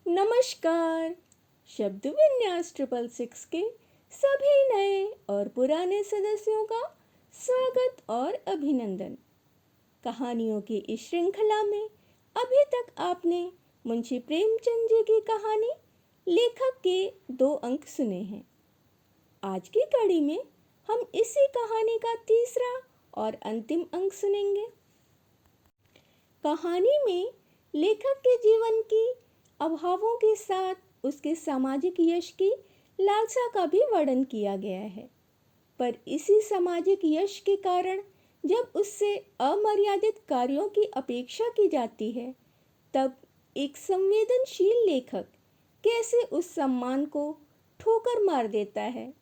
नमस्कार। शब्द विन्यास 666 के सभी नए और पुराने सदस्यों का स्वागत और अभिनंदन। कहानियों की इस श्रृंखला में अभी तक आपने मुंशी प्रेमचंद जी की कहानी लेखक के 2 अंक सुने हैं। आज की कड़ी में हम इसी कहानी का तीसरा और अंतिम अंक सुनेंगे। कहानी में लेखक के जीवन की अभावों के साथ उसके सामाजिक यश की लालसा का भी वर्णन किया गया है, पर इसी सामाजिक यश के कारण जब उससे अमर्यादित कार्यों की अपेक्षा की जाती है, तब एक संवेदनशील लेखक कैसे उस सम्मान को ठोकर मार देता है,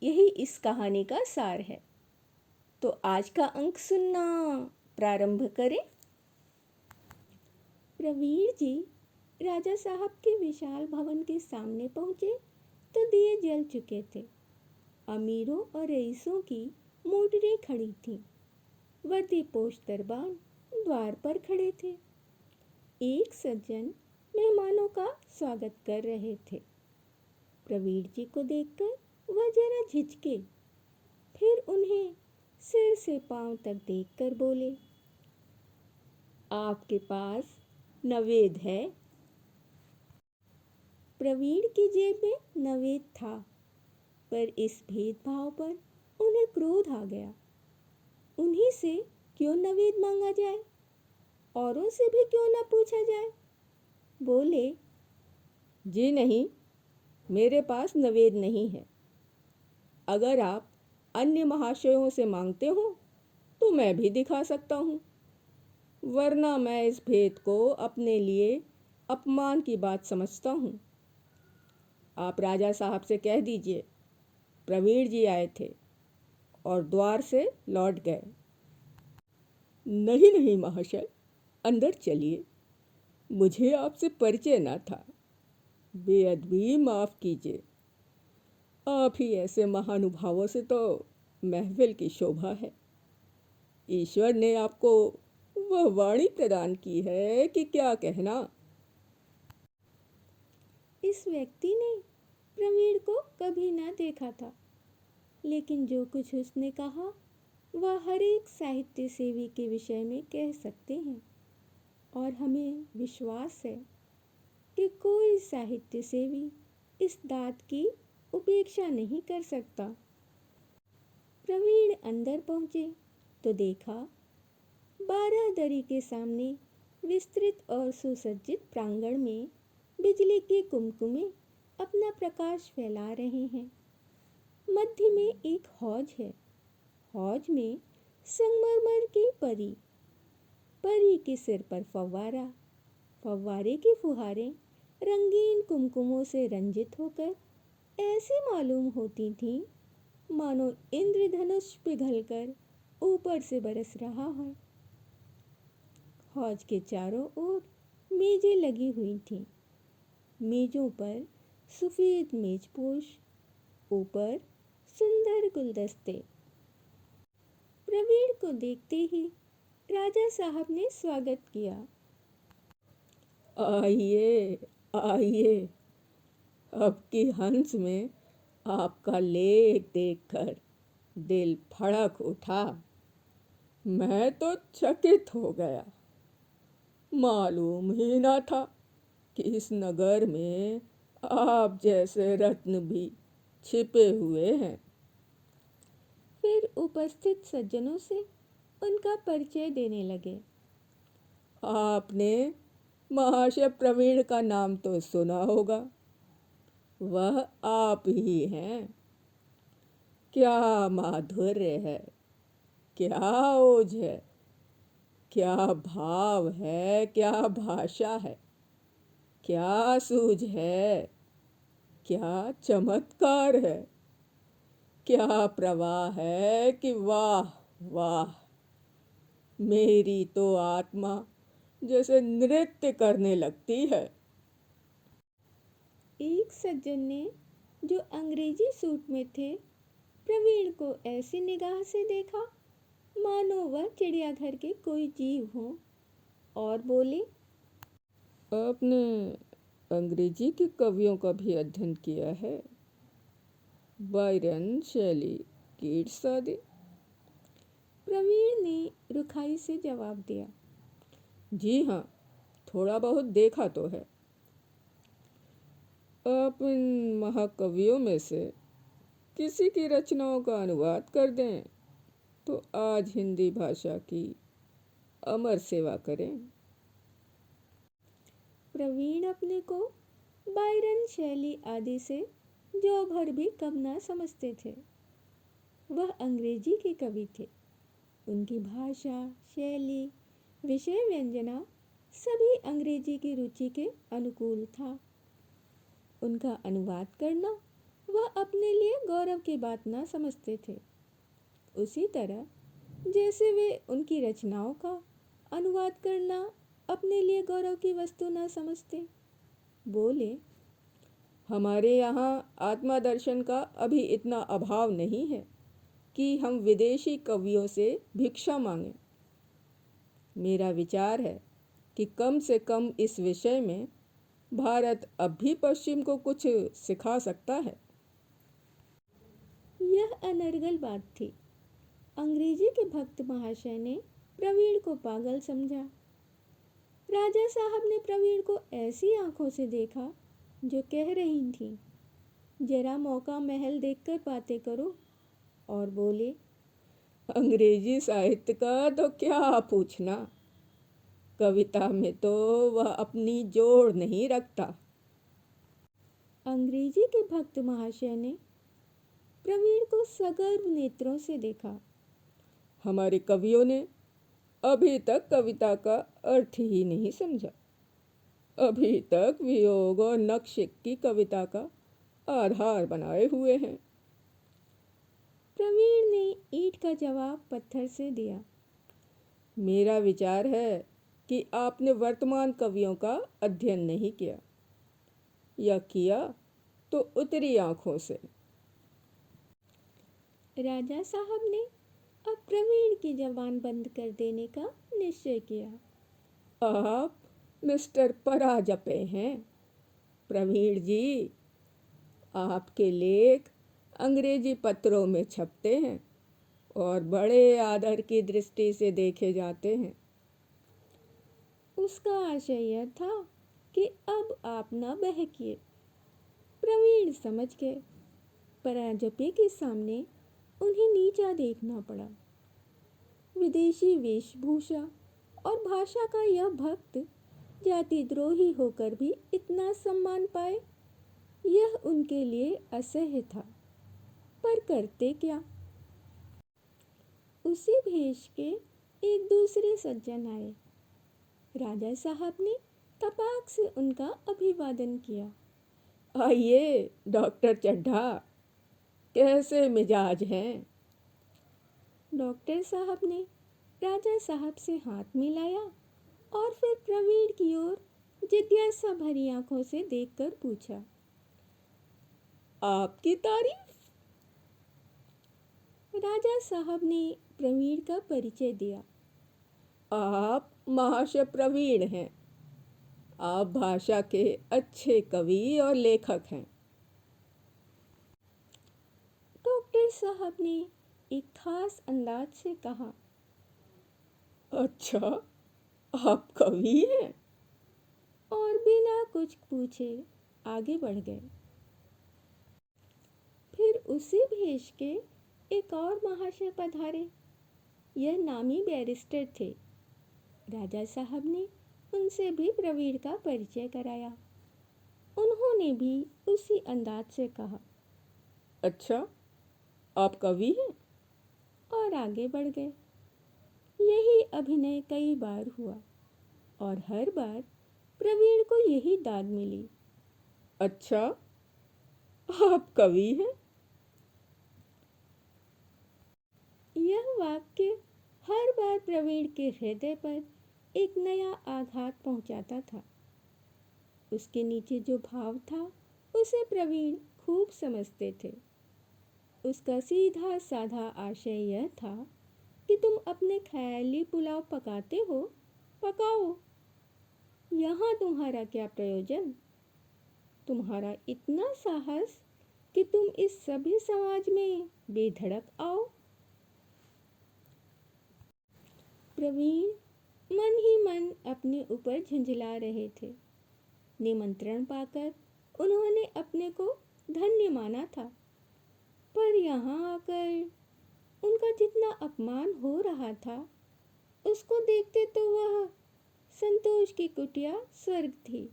यही इस कहानी का सार है। तो आज का अंक सुनना प्रारंभ करें। प्रवीण जी राजा साहब के विशाल भवन के सामने पहुंचे तो दिए जल चुके थे। अमीरों और रईसों की मोटरें खड़ी थीं। वर्दीपोश दरबान द्वार पर खड़े थे। एक सज्जन मेहमानों का स्वागत कर रहे थे। प्रवीण जी को देखकर वह जरा झिझके, फिर उन्हें सिर से पांव तक देखकर बोले, आपके पास नवेद है? प्रवीण की जेब में नवेद था, पर इस भेदभाव पर उन्हें क्रोध आ गया। उन्हीं से क्यों नवेद मांगा जाए, औरों से भी क्यों ना पूछा जाए। बोले, जी नहीं, मेरे पास नवेद नहीं है। अगर आप अन्य महाशयों से मांगते हो तो मैं भी दिखा सकता हूँ, वरना मैं इस भेद को अपने लिए अपमान की बात समझता हूँ। आप राजा साहब से कह दीजिए प्रवीण जी आए थे और द्वार से लौट गए। नहीं नहीं महाशय, अंदर चलिए, मुझे आपसे परिचय न था। बेअदबी माफ कीजिए। आप ही ऐसे महानुभावों से तो महफिल की शोभा है। ईश्वर ने आपको वह वाणी प्रदान की है कि क्या कहना। इस व्यक्ति ने प्रवीण को कभी न देखा था, लेकिन जो कुछ उसने कहा वह हर एक साहित्य सेवी के विषय में कह सकते हैं, और हमें विश्वास है कि कोई साहित्य सेवी इस दात की उपेक्षा नहीं कर सकता। प्रवीण अंदर पहुंचे तो देखा 12 दरी के सामने विस्तृत और सुसज्जित प्रांगण में बिजली के कुमकुमे अपना प्रकाश फैला रहे हैं। मध्य में एक हौज है। हौज में संगमरमर की परी, परी के सिर पर फव्वारा, फव्वारे की फुहारें रंगीन कुमकुमों से रंजित होकर ऐसी मालूम होती थीं मानो इंद्रधनुष पिघलकर ऊपर से बरस रहा है। हौज के चारों ओर मेजें लगी हुई थीं। मेजों पर सफेद मेजपोश, ऊपर सुंदर गुलदस्ते। प्रवीण को देखते ही राजा साहब ने स्वागत किया। आइए आइए, अब की हंस में आपका लेख देखकर दिल फड़क उठा। मैं तो चकित हो गया। मालूम ही ना था कि इस नगर में आप जैसे रत्न भी छिपे हुए हैं। फिर उपस्थित सज्जनों से उनका परिचय देने लगे। आपने महाशय प्रवीण का नाम तो सुना होगा, वह आप ही हैं। क्या माधुर्य है, क्या ओज है, क्या भाव है, क्या भाषा है, क्या सूझ है, क्या चमत्कार है, क्या प्रवाह है कि वाह वाह। मेरी तो आत्मा जैसे नृत्य करने लगती है। एक सज्जन ने, जो अंग्रेजी सूट में थे, प्रवीण को ऐसी निगाह से देखा मानो वह चिड़ियाघर के कोई जीव हो, और बोले, आपने अंग्रेजी के कवियों का भी अध्ययन किया है, बायरन, शैली, कीट्स आदि। प्रवीण ने रुखाई से जवाब दिया। जी हाँ, थोड़ा बहुत देखा तो है। आप इन महाकवियों में से किसी की रचनाओं का अनुवाद कर दें तो आज हिंदी भाषा की अमर सेवा करें। प्रवीण अपने को बायरन, शैली आदि से जो भर भी कम ना समझते थे। वह अंग्रेजी के कवि थे। उनकी भाषा, शैली, विषय व्यंजना सभी अंग्रेजी की रुचि के अनुकूल था। उनका अनुवाद करना वह अपने लिए गौरव की बात ना समझते थे। उसी तरह जैसे वे उनकी रचनाओं का अनुवाद करना अपने लिए गौरव की वस्तु ना समझते। बोले, हमारे यहाँ आत्मा दर्शन का अभी इतना अभाव नहीं है कि हम विदेशी कवियों से भिक्षा मांगें। मेरा विचार है कि कम से कम इस विषय में भारत अब भी पश्चिम को कुछ सिखा सकता है। यह अनर्गल बात थी। अंग्रेजी के भक्त महाशय ने प्रवीण को पागल समझा। राजा साहब ने प्रवीण को ऐसी आंखों से देखा जो कह रही थी, जरा मौका महल देखकर बातें करो, और बोले, अंग्रेजी साहित्य का तो क्या पूछना, कविता में तो वह अपनी जोड़ नहीं रखता। अंग्रेजी के भक्त महाशय ने प्रवीण को सगर्व नेत्रों से देखा। हमारे कवियों ने अभी तक कविता का अर्थ ही नहीं समझा। अभी तक वियोग और नक्श की कविता का आधार बनाए हुए हैं। प्रवीण ने ईंट का जवाब पत्थर से दिया। मेरा विचार है कि आपने वर्तमान कवियों का अध्ययन नहीं किया, या किया तो उतरी आंखों से। राजा साहब ने अब प्रवीण की जबान बंद कर देने का निश्चय किया। आप मिस्टर पराजपे हैं। प्रवीण जी, आपके लेख अंग्रेजी पत्रों में छपते हैं और बड़े आदर की दृष्टि से देखे जाते हैं। उसका आशय यह था कि अब आप न बहकिए। प्रवीण समझ गए। पराजपे के सामने उन्हें नीचा देखना पड़ा। विदेशी वेशभूषा और भाषा का यह भक्त जातिद्रोही होकर भी इतना सम्मान पाए, यह उनके लिए असह्य था। पर करते क्या। उसी भेष के एक दूसरे सज्जन आए। राजा साहब ने तपाक से उनका अभिवादन किया। आइए डॉक्टर चड्ढा, कैसे मिजाज हैं? डॉक्टर साहब ने राजा साहब से हाथ मिलाया और फिर प्रवीण की ओर जिज्ञासा भरी आंखों से देखकर पूछा, आपकी तारीफ? राजा साहब ने प्रवीण का परिचय दिया। आप महाशय प्रवीण हैं। आप भाषा के अच्छे कवि और लेखक हैं। डॉक्टर साहब ने एक खास अंदाज से कहा। अच्छा, आप कवि हैं? और बिना कुछ पूछे आगे बढ़ गए। फिर उसी भेष के एक और महाशय पधारे। यह नामी बैरिस्टर थे। राजा साहब ने उनसे भी प्रवीण का परिचय कराया। उन्होंने भी उसी अंदाज से कहा, अच्छा, आप कवि हैं? और आगे बढ़ गए। यही अभिनय कई बार हुआ और हर बार प्रवीण को यही दाद मिली। अच्छा, आप कवि हैं? यह वाक्य हर बार प्रवीण के हृदय पर एक नया आघात पहुंचाता था। उसके नीचे जो भाव था उसे प्रवीण खूब समझते थे। उसका सीधा साधा आशय यह था कि तुम अपने ख्याली पुलाव पकाते हो, पकाओ, यहाँ तुम्हारा क्या प्रयोजन। तुम्हारा इतना साहस कि तुम इस सभ्य समाज में बेधड़क आओ? प्रवीण मन ही मन अपने ऊपर झुंझला रहे थे। निमंत्रण पाकर उन्होंने अपने को धन्य माना था, पर यहाँ आकर उनका जितना अपमान हो रहा था, उसको देखते तो वह संतोष की कुटिया स्वर्ग थी।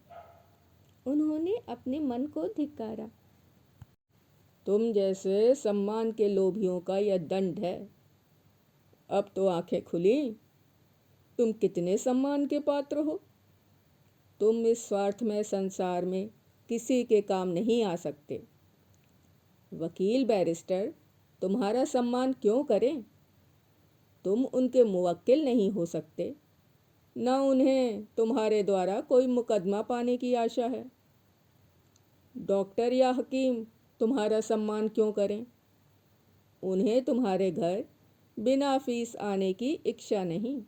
उन्होंने अपने मन को धिक्कारा। तुम जैसे सम्मान के लोभियों का यह दंड है। अब तो आंखें खुली। तुम कितने सम्मान के पात्र हो। तुम इस स्वार्थमय संसार में किसी के काम नहीं आ सकते। वकील बैरिस्टर तुम्हारा सम्मान क्यों करें? तुम उनके मुवक्किल नहीं हो सकते, न उन्हें तुम्हारे द्वारा कोई मुकदमा पाने की आशा है। डॉक्टर या हकीम तुम्हारा सम्मान क्यों करें? उन्हें तुम्हारे घर बिना फीस आने की इच्छा नहीं।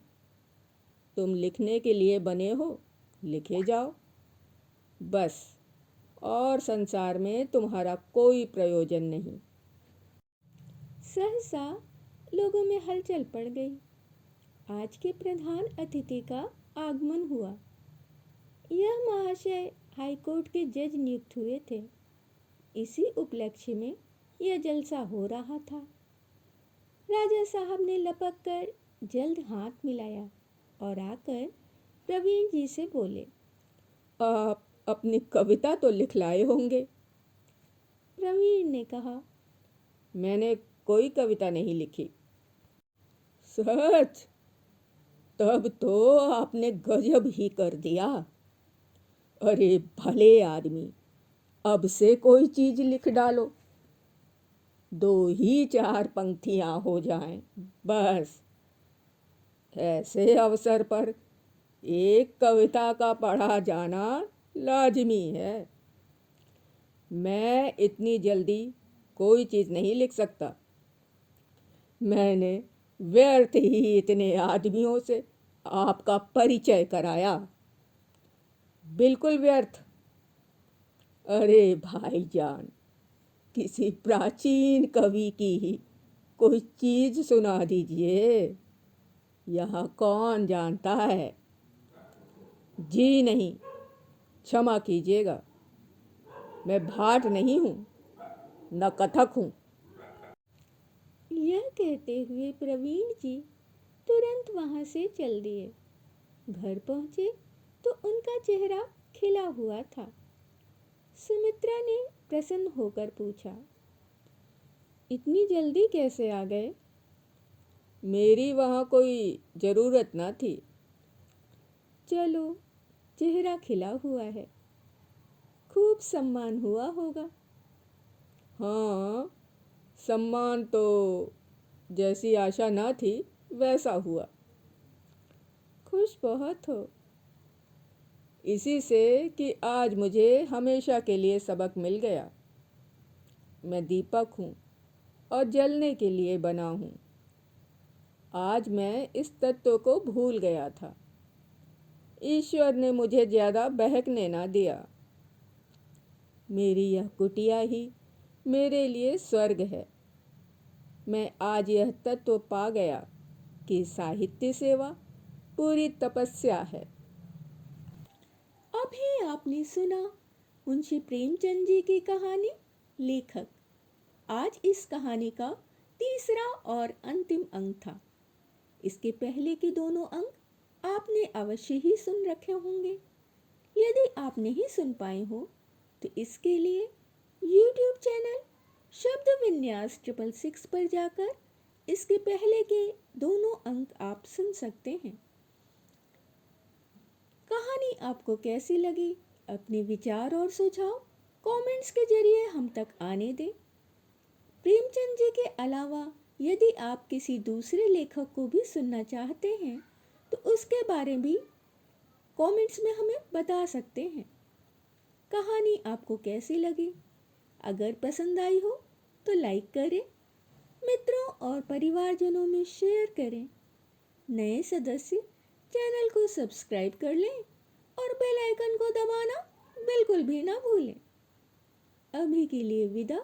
तुम लिखने के लिए बने हो, लिखे जाओ बस, और संसार में तुम्हारा कोई प्रयोजन नहीं। सहसा लोगों में हलचल पड़ गई। आज के प्रधान अतिथि का आगमन हुआ। यह महाशय हाईकोर्ट के जज नियुक्त हुए थे। इसी उपलक्ष्य में यह जलसा हो रहा था। राजा साहब ने लपक कर जल्द हाथ मिलाया और आकर प्रवीण जी से बोले, आप अपनी कविता तो लिख लाए होंगे। प्रवीण ने कहा, मैंने कोई कविता नहीं लिखी। सच? तब तो आपने गजब ही कर दिया। अरे भले आदमी, अब से कोई चीज लिख डालो। 2 ही 4 पंक्तियां हो जाएं, बस। ऐसे अवसर पर एक कविता का पढ़ा जाना लाजमी है। मैं इतनी जल्दी कोई चीज़ नहीं लिख सकता। मैंने व्यर्थ ही इतने आदमियों से आपका परिचय कराया, बिल्कुल व्यर्थ। अरे भाईजान, किसी प्राचीन कवि की ही कोई चीज़ सुना दीजिए। यहाँ कौन जानता है। जी नहीं, क्षमा कीजिएगा, मैं भाट नहीं हूँ, न कथक हूँ। यह कहते हुए प्रवीण जी तुरंत वहां से चल दिए। घर पहुंचे तो उनका चेहरा खिला हुआ था। सुमित्रा ने प्रसन्न होकर पूछा, इतनी जल्दी कैसे आ गए? मेरी वहाँ कोई ज़रूरत न थी। चलो, चेहरा खिला हुआ है, खूब सम्मान हुआ होगा। हाँ, सम्मान तो जैसी आशा न थी वैसा हुआ। खुश बहुत हो। इसी से कि आज मुझे हमेशा के लिए सबक मिल गया। मैं दीपक हूँ और जलने के लिए बना हूँ। आज मैं इस तत्व को भूल गया था। ईश्वर ने मुझे ज़्यादा बहकने ना दिया। मेरी यह कुटिया ही मेरे लिए स्वर्ग है। मैं आज यह तत्व पा गया कि साहित्य सेवा पूरी तपस्या है। अभी आपने सुना मुंशी प्रेमचंद जी की कहानी लेखक। आज इस कहानी का तीसरा और अंतिम अंक था। इसके पहले के दोनों अंक आपने अवश्य ही सुन रखे होंगे। यदि आप नहीं सुन पाए हो तो इसके लिए YouTube चैनल शब्द विन्यास 666 पर जाकर इसके पहले के दोनों अंक आप सुन सकते हैं। कहानी आपको कैसी लगी? अपने विचार और सुझाव कमेंट्स के जरिए हम तक आने दें। प्रेमचंद जी के अलावा यदि आप किसी दूसरे लेखक को भी सुनना चाहते हैं तो उसके बारे में भी कमेंट्स में हमें बता सकते हैं। कहानी आपको कैसी लगी? अगर पसंद आई हो तो लाइक करें, मित्रों और परिवारजनों में शेयर करें। नए सदस्य चैनल को सब्सक्राइब कर लें और बेल आइकन को दबाना बिल्कुल भी ना भूलें। अभी के लिए विदा।